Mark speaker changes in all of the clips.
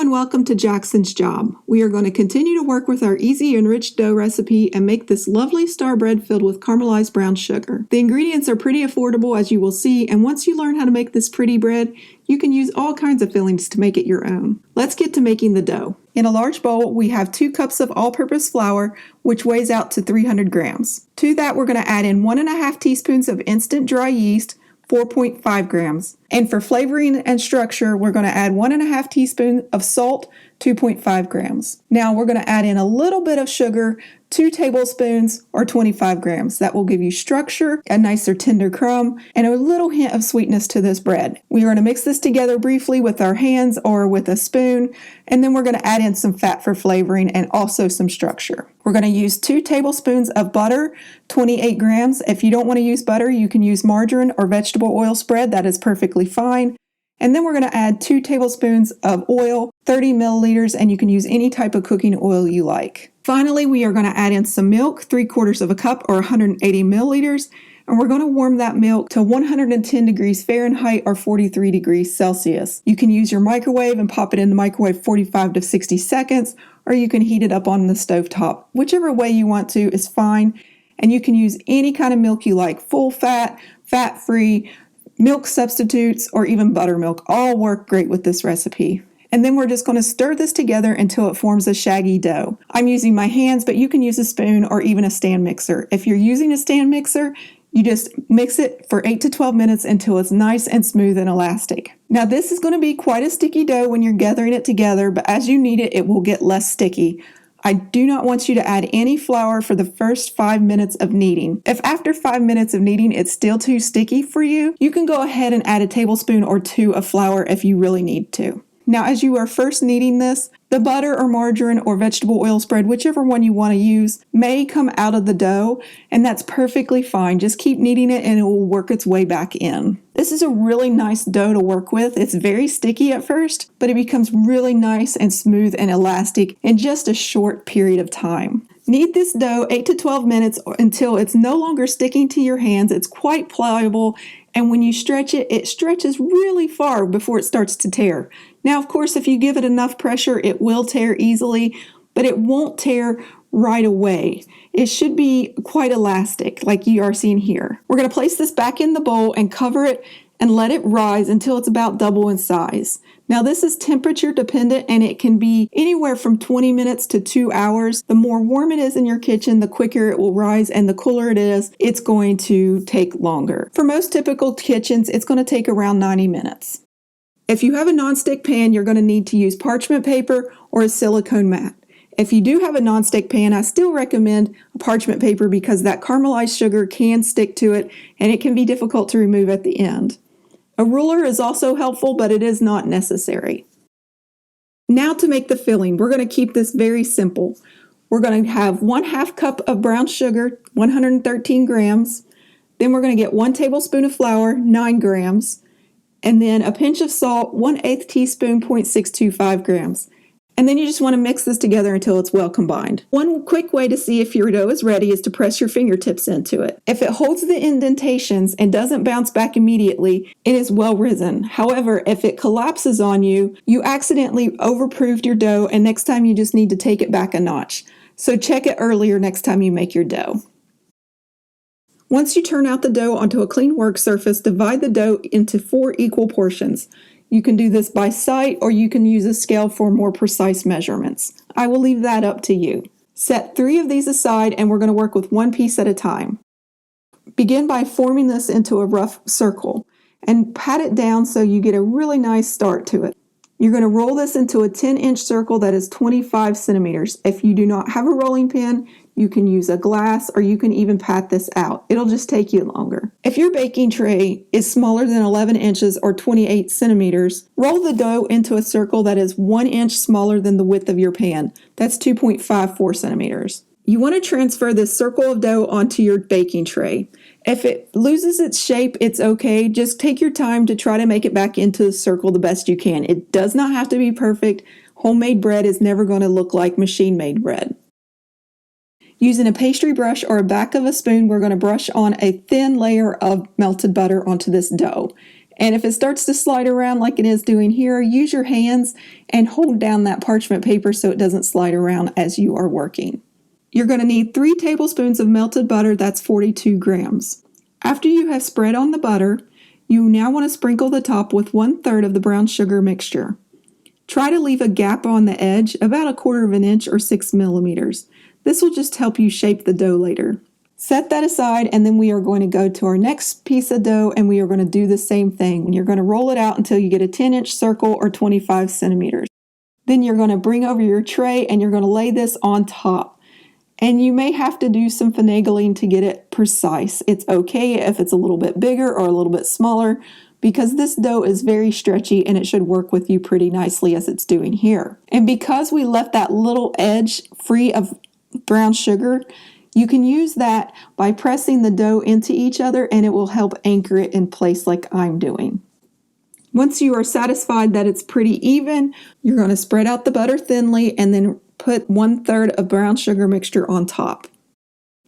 Speaker 1: and welcome to Jackson's Job. We are going to continue to work with our easy enriched dough recipe and make this lovely star bread filled with caramelized brown sugar. The ingredients are pretty affordable, as you will see, and once you learn how to make this pretty bread, you can use all kinds of fillings to make it your own. Let's get to making the dough. In a large bowl, we have 2 cups of all-purpose flour, which weighs out to 300 grams. To that, we're going to add in 1.5 teaspoons of instant dry yeast, 4.5 grams. And for flavoring and structure, we're going to add 1.5 teaspoons of salt, 2.5 grams. Now we're going to add in a little bit of sugar, 2 tablespoons or 25 grams. That will give you structure, a nicer tender crumb, and a little hint of sweetness to this bread. We are going to mix this together briefly with our hands or with a spoon, and then we're going to add in some fat for flavoring and also some structure. We're going to use 2 tablespoons of butter, 28 grams. If you don't want to use butter, you can use margarine or vegetable oil spread. That is perfectly fine. And then we're going to add 2 tablespoons of oil, 30 milliliters, and you can use any type of cooking oil you like. Finally, we are going to add in some milk, 3/4 cup or 180 milliliters, and we're going to warm that milk to 110 degrees Fahrenheit or 43 degrees Celsius. You can use your microwave and pop it in the microwave 45 to 60 seconds, or you can heat it up on the stovetop. Whichever way you want to is fine, and you can use any kind of milk you like, full fat, fat-free, milk substitutes, or even buttermilk. All work great with this recipe. And then we're just going to stir this together until it forms a shaggy dough. I'm using my hands, but you can use a spoon or even a stand mixer. If you're using a stand mixer, you just mix it for 8 to 12 minutes until it's nice and smooth and elastic. Now this is going to be quite a sticky dough when you're gathering it together, but as you knead it, it will get less sticky. I do not want you to add any flour for the first 5 minutes of kneading. If after 5 minutes of kneading it's still too sticky for you, you can go ahead and add a tablespoon or 2 of flour if you really need to. Now as you are first kneading this, the butter or margarine or vegetable oil spread, whichever one you want to use, may come out of the dough, and that's perfectly fine. Just keep kneading it and it will work its way back in. This is a really nice dough to work with. It's very sticky at first, but it becomes really nice and smooth and elastic in just a short period of time. Knead this dough 8 to 12 minutes until it's no longer sticking to your hands. It's quite pliable, and when you stretch it, it stretches really far before it starts to tear. Now, of course, if you give it enough pressure, it will tear easily, but it won't tear right away. It should be quite elastic, like you are seeing here. We're going to place this back in the bowl and cover it and let it rise until it's about double in size. Now this is temperature dependent, and it can be anywhere from 20 minutes to 2 hours. The more warm it is in your kitchen, the quicker it will rise, and the cooler it is, it's going to take longer. For most typical kitchens, it's going to take around 90 minutes. If you have a nonstick pan, you're going to need to use parchment paper or a silicone mat. If you do have a nonstick pan, I still recommend a parchment paper because that caramelized sugar can stick to it and it can be difficult to remove at the end. A ruler is also helpful, but it is not necessary. Now to make the filling, we're going to keep this very simple. We're going to have 1/2 cup of brown sugar, 113 grams. Then we're going to get 1 tablespoon of flour, 9 grams. And then a pinch of salt, 1/8 teaspoon, 0.625 grams. And then you just want to mix this together until it's well combined. One quick way to see if your dough is ready is to press your fingertips into it. If it holds the indentations and doesn't bounce back immediately, it is well risen. However, if it collapses on you, you accidentally overproofed your dough, and next time you just need to take it back a notch. So check it earlier next time you make your dough. Once you turn out the dough onto a clean work surface, divide the dough into 4 equal portions. You can do this by sight, or you can use a scale for more precise measurements. I will leave that up to you. Set 3 of these aside, and we're going to work with 1 piece at a time. Begin by forming this into a rough circle and pat it down so you get a really nice start to it. You're going to roll this into a 10-inch circle that is 25 centimeters. If you do not have a rolling pin, you can use a glass, or you can even pat this out. It'll just take you longer. If your baking tray is smaller than 11 inches or 28 centimeters, roll the dough into a circle that is 1 inch smaller than the width of your pan. That's 2.54 centimeters. You want to transfer this circle of dough onto your baking tray. If it loses its shape, it's okay. Just take your time to try to make it back into the circle the best you can. It does not have to be perfect. Homemade bread is never going to look like machine-made bread. Using a pastry brush or a back of a spoon, we're going to brush on a thin layer of melted butter onto this dough. And if it starts to slide around like it is doing here, use your hands and hold down that parchment paper so it doesn't slide around as you are working. You're going to need 3 tablespoons of melted butter, that's 42 grams. After you have spread on the butter, you now want to sprinkle the top with 1/3 of the brown sugar mixture. Try to leave a gap on the edge, about 1/4 inch or 6 millimeters. This will just help you shape the dough later. Set that aside, and then we are going to go to our next piece of dough, and we are going to do the same thing. You're going to roll it out until you get a 10-inch circle or 25 centimeters. Then you're going to bring over your tray and you're going to lay this on top. And you may have to do some finagling to get it precise. It's okay if it's a little bit bigger or a little bit smaller, because this dough is very stretchy and it should work with you pretty nicely as it's doing here. And because we left that little edge free of brown sugar, you can use that by pressing the dough into each other, and it will help anchor it in place like I'm doing. Once you are satisfied that it's pretty even, you're going to spread out the butter thinly and then put 1/3 of brown sugar mixture on top.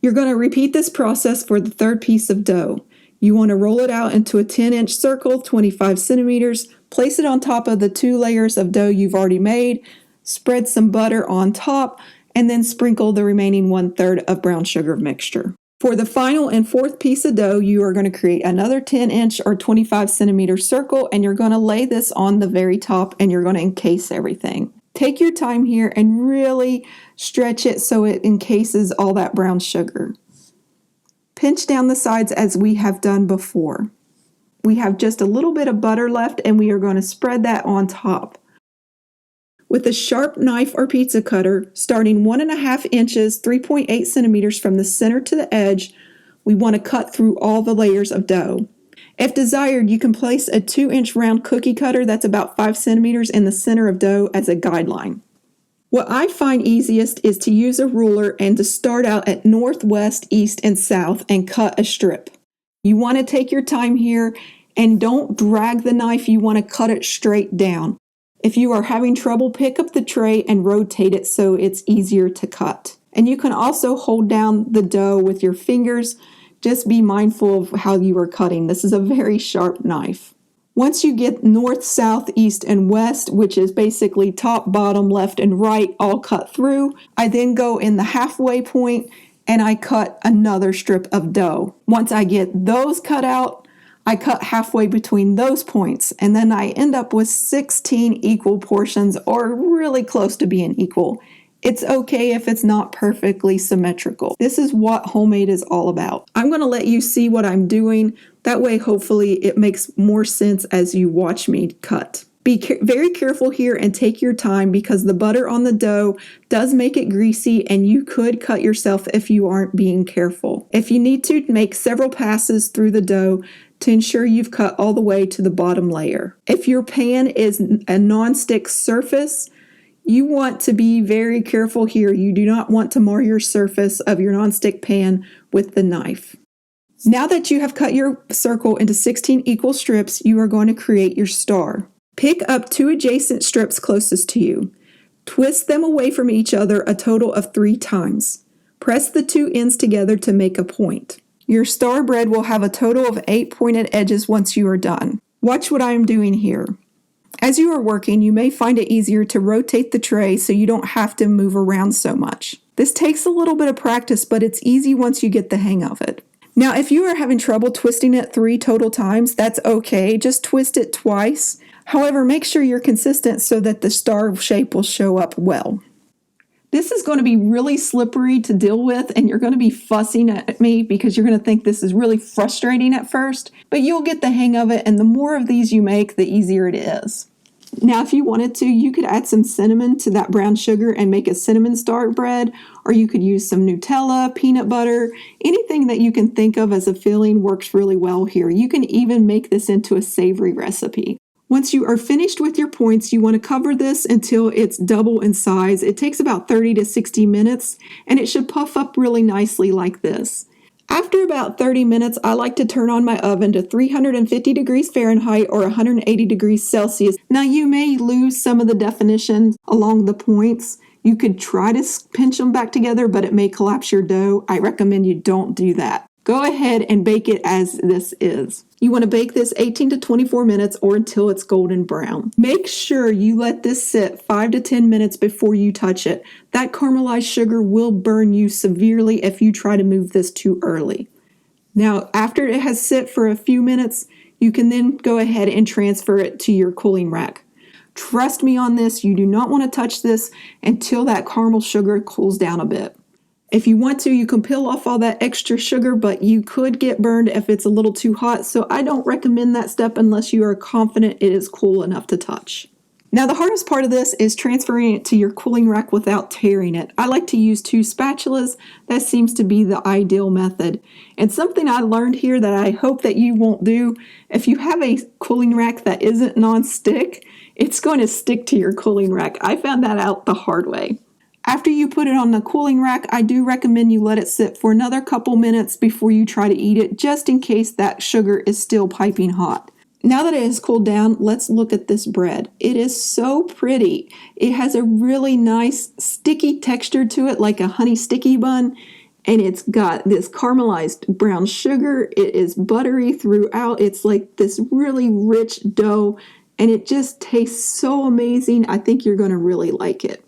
Speaker 1: You're going to repeat this process for the third piece of dough. You want to roll it out into a 10-inch circle, 25 centimeters, place it on top of the 2 layers of dough you've already made, spread some butter on top, and then sprinkle the remaining 1/3 of brown sugar mixture. For the final and fourth piece of dough, you are going to create another 10-inch or 25 centimeter circle, and you're going to lay this on the very top, and you're going to encase everything. Take your time here and really stretch it so it encases all that brown sugar. Pinch down the sides as we have done before. We have just a little bit of butter left, and we are going to spread that on top. With a sharp knife or pizza cutter, starting 1.5 inches, 3.8 centimeters from the center to the edge, we want to cut through all the layers of dough. If desired, you can place a 2-inch round cookie cutter that's about 5 centimeters in the center of dough as a guideline. What I find easiest is to use a ruler and to start out at north, west, east, and south and cut a strip. You want to take your time here and don't drag the knife, you want to cut it straight down. If you are having trouble, pick up the tray and rotate it so it's easier to cut. And you can also hold down the dough with your fingers. Just be mindful of how you are cutting. This is a very sharp knife. Once you get north, south, east, and west, which is basically top, bottom, left, and right, all cut through, I then go in the halfway point and I cut another strip of dough. Once I get those cut out, I cut halfway between those points, and then I end up with 16 equal portions, or really close to being equal. It's okay if it's not perfectly symmetrical. This is what homemade is all about. I'm going to let you see what I'm doing. That way, hopefully, it makes more sense as you watch me cut. Be very careful here and take your time, because the butter on the dough does make it greasy and you could cut yourself if you aren't being careful. If you need to, make several passes through the dough to ensure you've cut all the way to the bottom layer. If your pan is a non-stick surface, you want to be very careful here. You do not want to mar your surface of your non-stick pan with the knife. Now that you have cut your circle into 16 equal strips, you are going to create your star. Pick up 2 adjacent strips closest to you. Twist them away from each other a total of 3 times. Press the 2 ends together to make a point. Your star bread will have a total of 8 pointed edges once you are done. Watch what I am doing here. As you are working, you may find it easier to rotate the tray so you don't have to move around so much. This takes a little bit of practice, but it's easy once you get the hang of it. Now, if you are having trouble twisting it 3 total times, that's okay. Just twist it twice. However, make sure you're consistent so that the star shape will show up well. This is going to be really slippery to deal with, and you're going to be fussing at me because you're going to think this is really frustrating at first, but you'll get the hang of it, and the more of these you make, the easier it is. Now, if you wanted to, you could add some cinnamon to that brown sugar and make a cinnamon star bread, or you could use some Nutella, peanut butter, anything that you can think of as a filling works really well here. You can even make this into a savory recipe. Once you are finished with your points, you want to cover this until it's double in size. It takes about 30 to 60 minutes, and it should puff up really nicely like this. After about 30 minutes, I like to turn on my oven to 350 degrees Fahrenheit or 180 degrees Celsius. Now, you may lose some of the definition along the points. You could try to pinch them back together, but it may collapse your dough. I recommend you don't do that. Go ahead and bake it as this is. You want to bake this 18 to 24 minutes or until it's golden brown. Make sure you let this sit 5 to 10 minutes before you touch it. That caramelized sugar will burn you severely if you try to move this too early. Now, after it has sit for a few minutes, you can then go ahead and transfer it to your cooling rack. Trust me on this, you do not want to touch this until that caramel sugar cools down a bit. If you want to, you can peel off all that extra sugar, but you could get burned if it's a little too hot, so I don't recommend that step unless you are confident it is cool enough to touch. Now, the hardest part of this is transferring it to your cooling rack without tearing it. I like to use 2 spatulas. That seems to be the ideal method. And something I learned here that I hope that you won't do, if you have a cooling rack that isn't non-stick, it's going to stick to your cooling rack. I found that out the hard way. After you put it on the cooling rack, I do recommend you let it sit for another couple minutes before you try to eat it, just in case that sugar is still piping hot. Now that it has cooled down, let's look at this bread. It is so pretty. It has a really nice sticky texture to it, like a honey sticky bun, and it's got this caramelized brown sugar. It is buttery throughout. It's like this really rich dough, and it just tastes so amazing. I think you're going to really like it.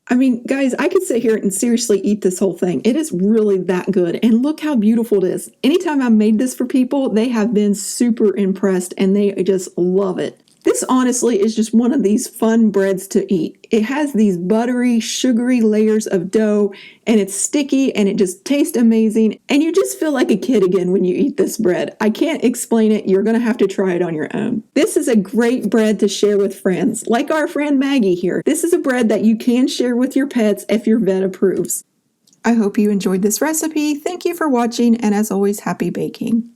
Speaker 1: I mean, guys, I could sit here and seriously eat this whole thing. It is really that good. And look how beautiful it is. Anytime I've made this for people, they have been super impressed and they just love it. This honestly is just one of these fun breads to eat. It has these buttery, sugary layers of dough, and it's sticky, and it just tastes amazing, and you just feel like a kid again when you eat this bread. I can't explain it. You're going to have to try it on your own. This is a great bread to share with friends, like our friend Maggie here. This is a bread that you can share with your pets if your vet approves. I hope you enjoyed this recipe. Thank you for watching, and as always, happy baking.